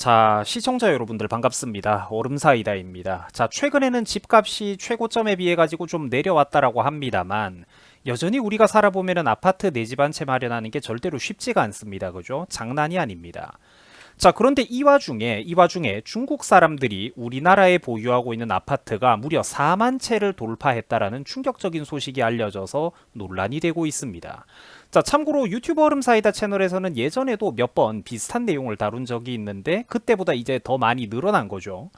자, 시청자 여러분들 반갑습니다. 얼음사이다입니다. 자, 최근에는 집값이 최고점에 비해 가지고 좀 내려왔다라고 합니다만 여전히 우리가 살아보면은 아파트 내 집 한 채 마련하는 게 절대로 쉽지가 않습니다. 그죠? 장난이 아닙니다. 자, 그런데 이 와중에 중국 사람들이 우리나라에 보유하고 있는 아파트가 무려 4만 채를 돌파했다라는 충격적인 소식이 알려져서 논란이 되고 있습니다. 자, 참고로 유튜브 얼음사이다 채널에서는 예전에도 몇 번 비슷한 내용을 다룬 적이 있는데 그때보다 이제 더 많이 늘어난 거죠.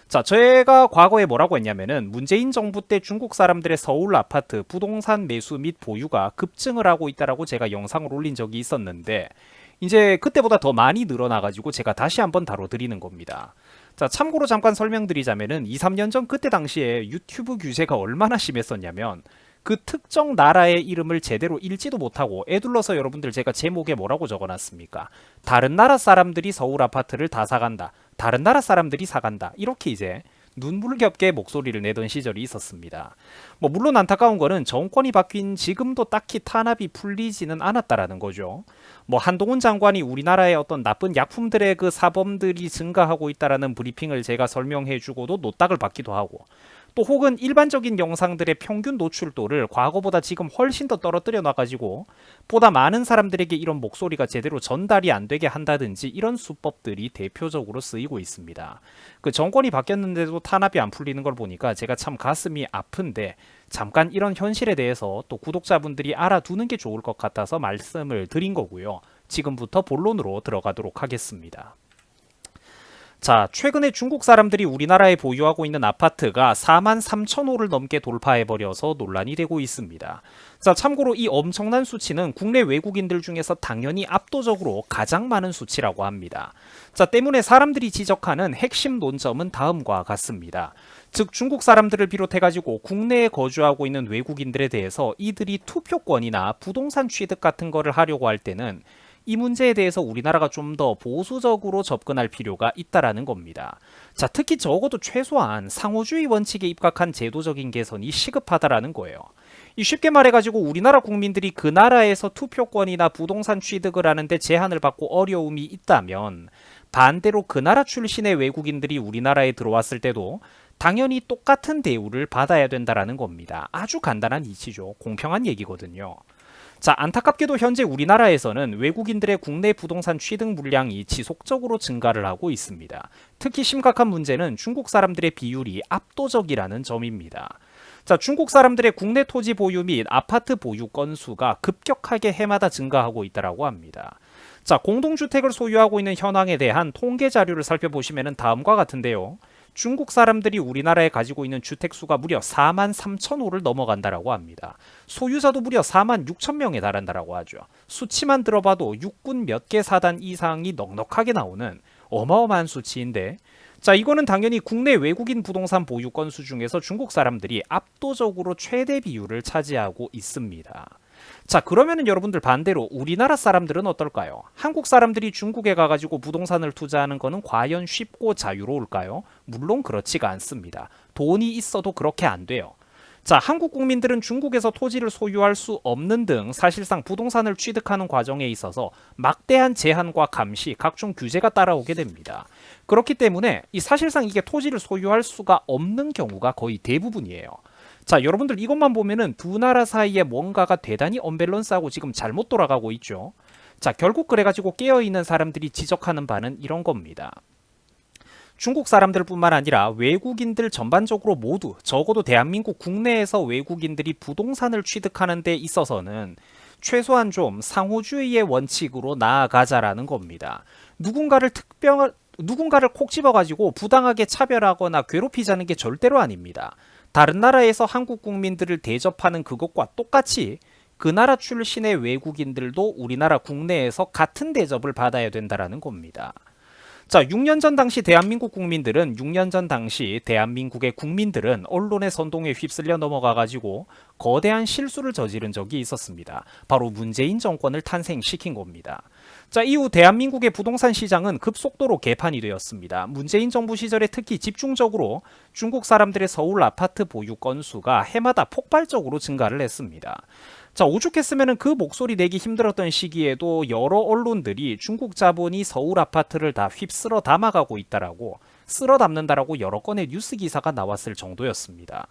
자, 제가 과거에 뭐라고 했냐면은 문재인 정부 때 중국 사람들의 서울 아파트 부동산 매수 및 보유가 급증을 하고 있다라고 제가 영상을 올린 적이 있었는데 이제 그때보다 더 많이 늘어나가지고 제가 다시 한번 다뤄드리는 겁니다. 자, 참고로 잠깐 설명드리자면은 2, 3년 전 그때 당시에 유튜브 규제가 얼마나 심했었냐면 그 특정 나라의 이름을 제대로 읽지도 못하고 애둘러서 여러분들 제가 제목에 뭐라고 적어놨습니까? 다른 나라 사람들이 서울 아파트를 다 사간다. 다른 나라 사람들이 사간다. 이렇게 이제 눈물겹게 목소리를 내던 시절이 있었습니다. 뭐 물론 안타까운 거는 정권이 바뀐 지금도 딱히 탄압이 풀리지는 않았다라는 거죠. 뭐 한동훈 장관이 우리나라의 어떤 나쁜 약품들의 그 사범들이 증가하고 있다라는 브리핑을 제가 설명해주고도 노딱을 받기도 하고 또 혹은 일반적인 영상들의 평균 노출도를 과거보다 지금 훨씬 더 떨어뜨려 놔가지고 보다 많은 사람들에게 이런 목소리가 제대로 전달이 안 되게 한다든지 이런 수법들이 대표적으로 쓰이고 있습니다. 그 정권이 바뀌었는데도 탄압이 안 풀리는 걸 보니까 제가 참 가슴이 아픈데 잠깐 이런 현실에 대해서 또 구독자분들이 알아두는 게 좋을 것 같아서 말씀을 드린 거고요. 지금부터 본론으로 들어가도록 하겠습니다. 자, 최근에 중국 사람들이 우리나라에 보유하고 있는 아파트가 4만 3천 호를 넘게 돌파해버려서 논란이 되고 있습니다. 자, 참고로 이 엄청난 수치는 국내 외국인들 중에서 당연히 압도적으로 가장 많은 수치라고 합니다. 자, 때문에 사람들이 지적하는 핵심 논점은 다음과 같습니다. 즉 중국 사람들을 비롯해가지고 국내에 거주하고 있는 외국인들에 대해서 이들이 투표권이나 부동산 취득 같은 거를 하려고 할 때는 이 문제에 대해서 우리나라가 좀 더 보수적으로 접근할 필요가 있다라는 겁니다. 자, 특히 적어도 최소한 상호주의 원칙에 입각한 제도적인 개선이 시급하다라는 거예요. 이 쉽게 말해가지고 우리나라 국민들이 그 나라에서 투표권이나 부동산 취득을 하는데 제한을 받고 어려움이 있다면 반대로 그 나라 출신의 외국인들이 우리나라에 들어왔을 때도 당연히 똑같은 대우를 받아야 된다라는 겁니다. 아주 간단한 이치죠. 공평한 얘기거든요. 자, 안타깝게도 현재 우리나라에서는 외국인들의 국내 부동산 취득 물량이 지속적으로 증가를 하고 있습니다. 특히 심각한 문제는 중국 사람들의 비율이 압도적이라는 점입니다. 자, 중국 사람들의 국내 토지 보유 및 아파트 보유 건수가 급격하게 해마다 증가하고 있다고 합니다. 자, 공동주택을 소유하고 있는 현황에 대한 통계 자료를 살펴보시면 다음과 같은데요. 중국 사람들이 우리나라에 가지고 있는 주택수가 무려 4만 3천 호를 넘어간다라고 합니다. 소유자도 무려 4만 6천 명에 달한다라고 하죠. 수치만 들어봐도 육군 몇 개 사단 이상이 넉넉하게 나오는 어마어마한 수치인데 자, 이거는 당연히 국내 외국인 부동산 보유 건수 중에서 중국 사람들이 압도적으로 최대 비율을 차지하고 있습니다. 자, 그러면은 여러분들 반대로 우리나라 사람들은 어떨까요? 한국 사람들이 중국에 가가지고 부동산을 투자하는 거는 과연 쉽고 자유로울까요? 물론 그렇지가 않습니다. 돈이 있어도 그렇게 안 돼요. 자, 한국 국민들은 중국에서 토지를 소유할 수 없는 등 사실상 부동산을 취득하는 과정에 있어서 막대한 제한과 감시, 각종 규제가 따라오게 됩니다. 그렇기 때문에 이 사실상 이게 토지를 소유할 수가 없는 경우가 거의 대부분이에요. 자, 여러분들 이것만 보면은 두 나라 사이에 뭔가가 대단히 언밸런스하고 지금 잘못 돌아가고 있죠. 자, 결국 그래가지고 깨어있는 사람들이 지적하는 바는 이런 겁니다. 중국 사람들뿐만 아니라 외국인들 전반적으로 모두 적어도 대한민국 국내에서 외국인들이 부동산을 취득하는 데 있어서는 최소한 좀 상호주의의 원칙으로 나아가자라는 겁니다. 누군가를 콕 집어가지고 부당하게 차별하거나 괴롭히자는 게 절대로 아닙니다. 다른 나라에서 한국 국민들을 대접하는 그것과 똑같이 그 나라 출신의 외국인들도 우리나라 국내에서 같은 대접을 받아야 된다는 겁니다. 자, 6년 전 당시 대한민국 국민들은 6년 전 당시 대한민국의 국민들은 언론의 선동에 휩쓸려 넘어가가지고 거대한 실수를 저지른 적이 있었습니다. 바로 문재인 정권을 탄생시킨 겁니다. 자, 이후 대한민국의 부동산 시장은 급속도로 개판이 되었습니다. 문재인 정부 시절에 특히 집중적으로 중국 사람들의 서울 아파트 보유 건수가 해마다 폭발적으로 증가를 했습니다. 자, 오죽했으면은 그 목소리 내기 힘들었던 시기에도 여러 언론들이 중국 자본이 서울 아파트를 다 휩쓸어 담아가고 있다라고, 쓸어 담는다라고 여러 건의 뉴스 기사가 나왔을 정도였습니다.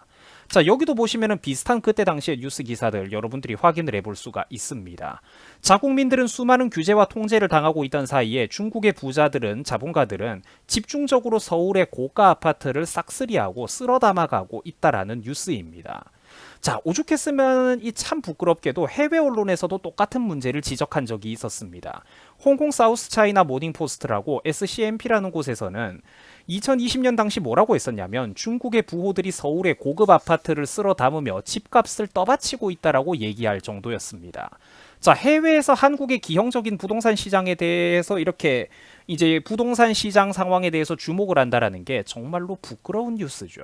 자, 여기도 보시면은 비슷한 그때 당시의 뉴스 기사들 여러분들이 확인을 해볼 수가 있습니다. 자국민들은 수많은 규제와 통제를 당하고 있던 사이에 중국의 부자들은, 자본가들은 집중적으로 서울의 고가 아파트를 싹쓸이하고 쓸어 담아가고 있다라는 뉴스입니다. 자, 오죽했으면 이 참 부끄럽게도 해외 언론에서도 똑같은 문제를 지적한 적이 있었습니다. 홍콩 사우스 차이나 모닝 포스트라고 SCMP라는 곳에서는 2020년 당시 뭐라고 했었냐면 중국의 부호들이 서울의 고급 아파트를 쓸어 담으며 집값을 떠받치고 있다라고 얘기할 정도였습니다. 자, 해외에서 한국의 기형적인 부동산 시장에 대해서 이렇게 이제 부동산 시장 상황에 대해서 주목을 한다라는 게 정말로 부끄러운 뉴스죠.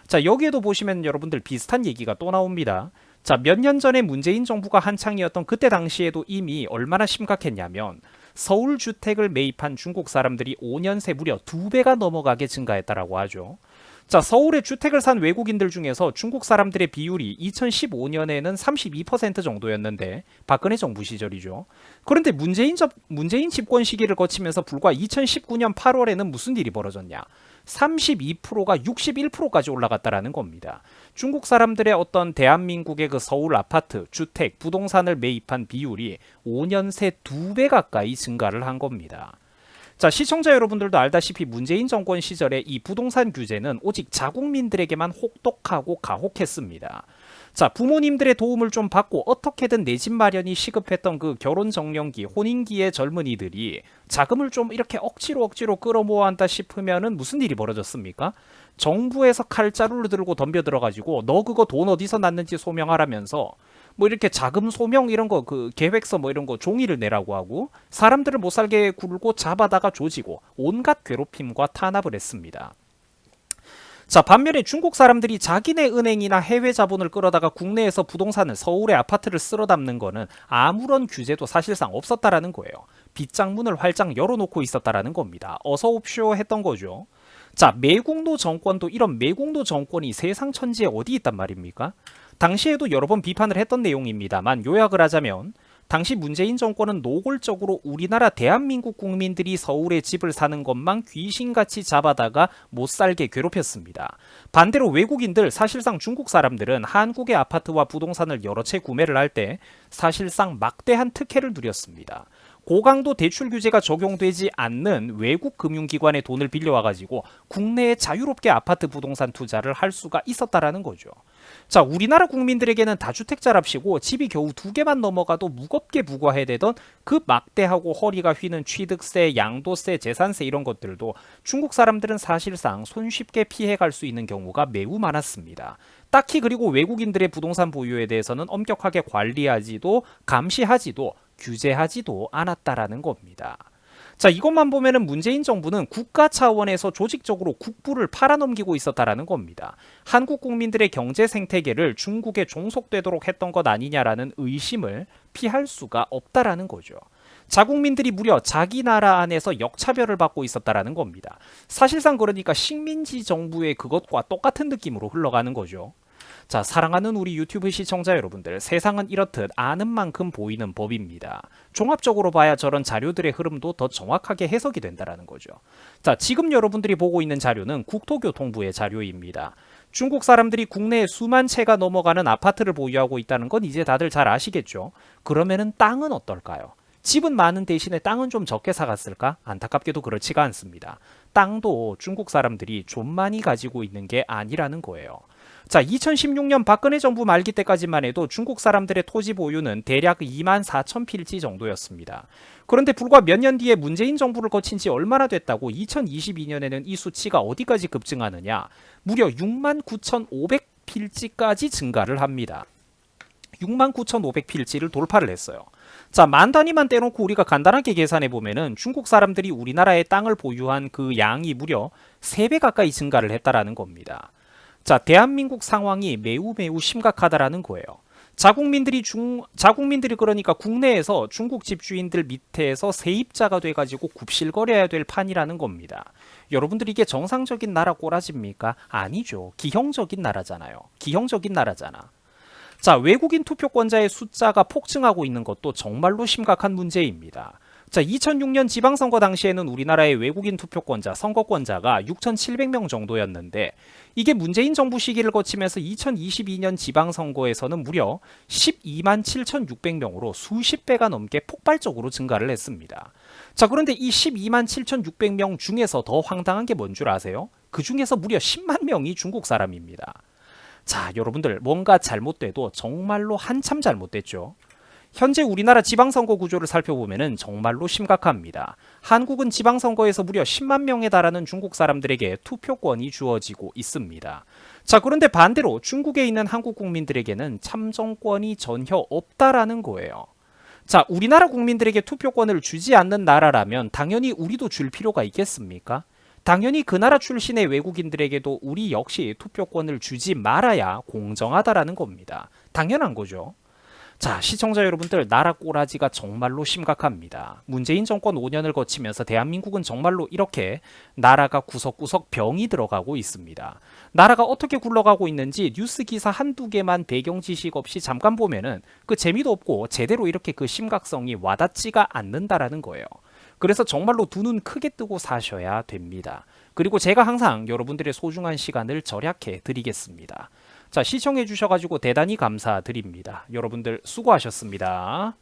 자, 여기에도 보시면 여러분들 비슷한 얘기가 또 나옵니다. 자, 몇 년 전에 문재인 정부가 한창이었던 그때 당시에도 이미 얼마나 심각했냐면 서울 주택을 매입한 중국 사람들이 5년 새 무려 2배가 넘어가게 증가했다라고 하죠. 자, 서울에 주택을 산 외국인들 중에서 중국 사람들의 비율이 2015년에는 32% 정도였는데, 박근혜 정부 시절이죠. 그런데 문재인 집권 시기를 거치면서 불과 2019년 8월에는 무슨 일이 벌어졌냐? 32%가 61%까지 올라갔다라는 겁니다. 중국 사람들의 어떤 대한민국의 그 서울 아파트, 주택, 부동산을 매입한 비율이 5년 새 2배 가까이 증가를 한 겁니다. 자, 시청자 여러분들도 알다시피 문재인 정권 시절에 이 부동산 규제는 오직 자국민들에게만 혹독하고 가혹했습니다. 자, 부모님들의 도움을 좀 받고 어떻게든 내 집 마련이 시급했던 그 결혼 정년기, 혼인기의 젊은이들이 자금을 좀 이렇게 억지로 끌어모아 한다 싶으면은 무슨 일이 벌어졌습니까? 정부에서 칼자루를 들고 덤벼들어가지고 너 그거 돈 어디서 났는지 소명하라면서 뭐 이렇게 자금 소명 이런 거, 그 계획서 뭐 이런 거 종이를 내라고 하고 사람들을 못 살게 굴고 잡아다가 조지고 온갖 괴롭힘과 탄압을 했습니다. 자, 반면에 중국 사람들이 자기네 은행이나 해외 자본을 끌어다가 국내에서 부동산을, 서울의 아파트를 쓸어 담는 거는 아무런 규제도 사실상 없었다라는 거예요. 빗장문을 활짝 열어놓고 있었다라는 겁니다. 어서 옵쇼 했던 거죠. 자, 매국노 정권도 이런 매국노 정권이 세상 천지에 어디 있단 말입니까? 당시에도 여러 번 비판을 했던 내용입니다만 요약을 하자면 당시 문재인 정권은 노골적으로 우리나라 대한민국 국민들이 서울에 집을 사는 것만 귀신같이 잡아다가 못 살게 괴롭혔습니다. 반대로 외국인들, 사실상 중국 사람들은 한국의 아파트와 부동산을 여러 채 구매를 할 때 사실상 막대한 특혜를 누렸습니다. 고강도 대출 규제가 적용되지 않는 외국 금융기관의 돈을 빌려와가지고 국내에 자유롭게 아파트 부동산 투자를 할 수가 있었다라는 거죠. 자, 우리나라 국민들에게는 다주택자랍시고 집이 겨우 2개만 넘어가도 무겁게 부과해야 되던 그 막대하고 허리가 휘는 취득세, 양도세, 재산세 이런 것들도 중국 사람들은 사실상 손쉽게 피해갈 수 있는 경우가 매우 많았습니다. 딱히 그리고 외국인들의 부동산 보유에 대해서는 엄격하게 관리하지도 감시하지도 규제하지도 않았다라는 겁니다. 자, 이것만 보면은 문재인 정부는 국가 차원에서 조직적으로 국부를 팔아넘기고 있었다라는 겁니다. 한국 국민들의 경제 생태계를 중국에 종속되도록 했던 것 아니냐라는 의심을 피할 수가 없다라는 거죠. 자국민들이 무려 자기 나라 안에서 역차별을 받고 있었다라는 겁니다. 사실상 그러니까 식민지 정부의 그것과 똑같은 느낌으로 흘러가는 거죠. 자, 사랑하는 우리 유튜브 시청자 여러분들, 세상은 이렇듯 아는 만큼 보이는 법입니다. 종합적으로 봐야 저런 자료들의 흐름도 더 정확하게 해석이 된다는 거죠. 자, 지금 여러분들이 보고 있는 자료는 국토교통부의 자료입니다. 중국 사람들이 국내에 수만 채가 넘어가는 아파트를 보유하고 있다는 건 이제 다들 잘 아시겠죠? 그러면은 땅은 어떨까요? 집은 많은 대신에 땅은 좀 적게 사갔을까? 안타깝게도 그렇지가 않습니다. 땅도 중국 사람들이 좀 많이 가지고 있는 게 아니라는 거예요. 자, 2016년 박근혜 정부 말기 때까지만 해도 중국 사람들의 토지 보유는 대략 2만 4천 필지 정도였습니다. 그런데 불과 몇 년 뒤에 문재인 정부를 거친 지 얼마나 됐다고 2022년에는 이 수치가 어디까지 급증하느냐? 무려 6만 9,500 필지까지 증가를 합니다. 6만 9,500 필지를 돌파를 했어요. 자, 만 단위만 떼놓고 우리가 간단하게 계산해 보면은 중국 사람들이 우리나라의 땅을 보유한 그 양이 무려 3배 가까이 증가를 했다라는 겁니다. 자, 대한민국 상황이 매우 심각하다라는 거예요. 자국민들이 그러니까 국내에서 중국 집주인들 밑에서 세입자가 돼가지고 굽실거려야 될 판이라는 겁니다. 여러분들이 이게 정상적인 나라 꼬라집니까? 아니죠. 기형적인 나라잖아요. 기형적인 나라잖아. 자, 외국인 투표권자의 숫자가 폭증하고 있는 것도 정말로 심각한 문제입니다. 자, 2006년 지방선거 당시에는 우리나라의 외국인 투표권자, 선거권자가 6,700명 정도였는데 이게 문재인 정부 시기를 거치면서 2022년 지방선거에서는 무려 12만 7,600명으로 수십 배가 넘게 폭발적으로 증가를 했습니다. 자, 그런데 이 12만 7,600명 중에서 더 황당한 게 뭔 줄 아세요? 그 중에서 무려 10만 명이 중국 사람입니다. 자, 여러분들 뭔가 잘못돼도 정말로 한참 잘못됐죠. 현재 우리나라 지방선거 구조를 살펴보면 정말로 심각합니다. 한국은 지방선거에서 무려 10만 명에 달하는 중국 사람들에게 투표권이 주어지고 있습니다. 자, 그런데 반대로 중국에 있는 한국 국민들에게는 참정권이 전혀 없다라는 거예요. 자, 우리나라 국민들에게 투표권을 주지 않는 나라라면 당연히 우리도 줄 필요가 있겠습니까? 당연히 그 나라 출신의 외국인들에게도 우리 역시 투표권을 주지 말아야 공정하다라는 겁니다. 당연한 거죠. 자, 시청자 여러분들, 나라 꼬라지가 정말로 심각합니다. 문재인 정권 5년을 거치면서 대한민국은 정말로 이렇게 나라가 구석구석 병이 들어가고 있습니다. 나라가 어떻게 굴러가고 있는지 뉴스 기사 한두 개만 배경 지식 없이 잠깐 보면은 그 재미도 없고 제대로 이렇게 그 심각성이 와닿지가 않는다라는 거예요. 그래서 정말로 두 눈 크게 뜨고 사셔야 됩니다. 그리고 제가 항상 여러분들의 소중한 시간을 절약해 드리겠습니다. 자, 시청해 주셔가지고 대단히 감사드립니다. 여러분들 수고하셨습니다.